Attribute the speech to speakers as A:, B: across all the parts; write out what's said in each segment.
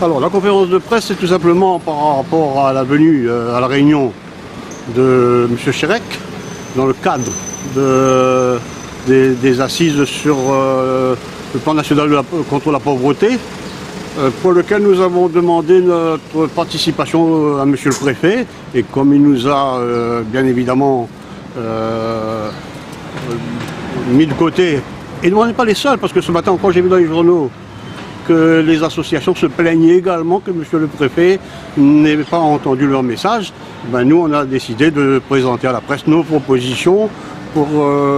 A: Alors, la conférence de presse, c'est tout simplement par rapport à la venue, à la réunion de M. Chérec, dans le cadre des assises sur le plan national contre la pauvreté, pour lequel nous avons demandé notre participation à M. le préfet. Et comme il nous a bien évidemment mis de côté, et nous on n'est pas les seuls, parce que ce matin encore j'ai vu dans les journaux que les associations se plaignaient également que M. le préfet n'ait pas entendu leur message. Ben, nous on a décidé de présenter à la presse nos propositions pour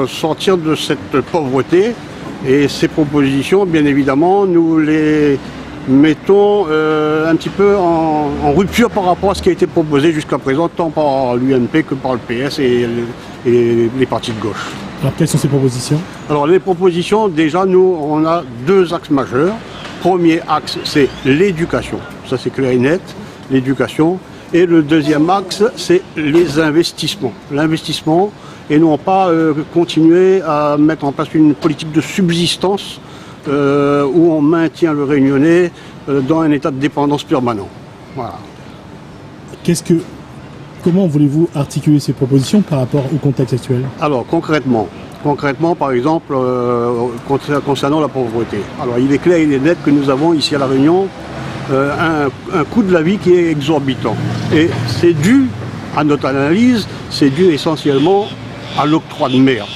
A: sortir de cette pauvreté. Et ces propositions, bien évidemment, nous les mettons un petit peu en rupture par rapport à ce qui a été proposé jusqu'à présent, tant par l'UMP que par le PS et les partis de gauche.
B: Alors, quelles sont ces propositions? Alors,
A: les propositions, déjà, nous, on a deux axes majeurs. Premier axe, c'est l'éducation. Ça, c'est clair et net, l'éducation. Et le deuxième axe, c'est les investissements. L'investissement, et non pas continuer à mettre en place une politique de subsistance où on maintient le Réunionnais dans un état de dépendance permanent. Voilà.
B: Comment voulez-vous articuler ces propositions par rapport au contexte actuel?
A: Alors, concrètement, par exemple, concernant la pauvreté. Alors, il est clair, il est net que nous avons ici à La Réunion un coût de la vie qui est exorbitant. Et c'est dû, à notre analyse, c'est dû essentiellement à l'octroi de mer.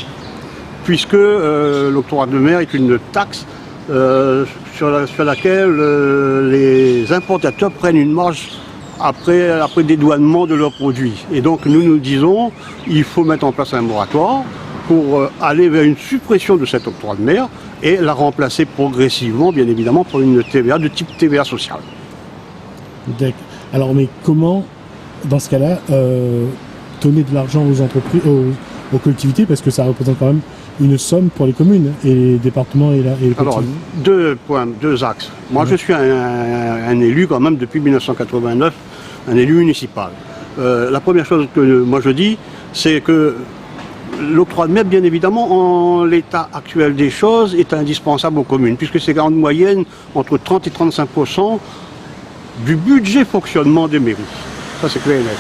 A: Puisque l'octroi de mer est une taxe sur laquelle les importateurs prennent une marge après dédouanement de leurs produits. Et donc nous disons il faut mettre en place un moratoire pour aller vers une suppression de cet octroi de mer et la remplacer progressivement, bien évidemment, par une TVA de type TVA sociale.
B: D'accord. Alors, mais comment, dans ce cas-là, donner de l'argent aux entreprises, aux collectivités, parce que ça représente quand même une somme pour les communes et les départements et les collectivités?
A: Alors, deux axes. Moi, je suis un élu quand même depuis 1989, un élu municipal. La première chose que moi je dis, c'est que l'octroi de mer, bien évidemment, en l'état actuel des choses, est indispensable aux communes, puisque c'est en moyenne entre 30 et 35% du budget fonctionnement des mairies. Ça, c'est clair et net.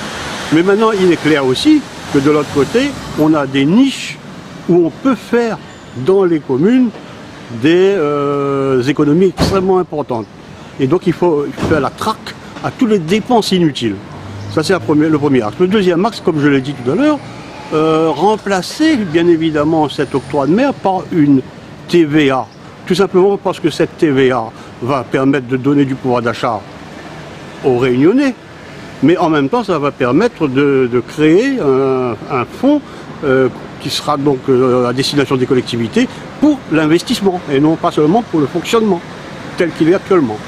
A: Mais maintenant, il est clair aussi que de l'autre côté, on a des niches où on peut faire dans les communes des économies extrêmement importantes. Et donc, il faut faire la traque à toutes les dépenses inutiles. Ça, c'est le premier axe. Le deuxième axe, comme je l'ai dit tout à l'heure, remplacer bien évidemment cet octroi de mer par une TVA. Tout simplement parce que cette TVA va permettre de donner du pouvoir d'achat aux Réunionnais, mais en même temps ça va permettre de créer un fonds qui sera donc à destination des collectivités pour l'investissement et non pas seulement pour le fonctionnement tel qu'il est actuellement.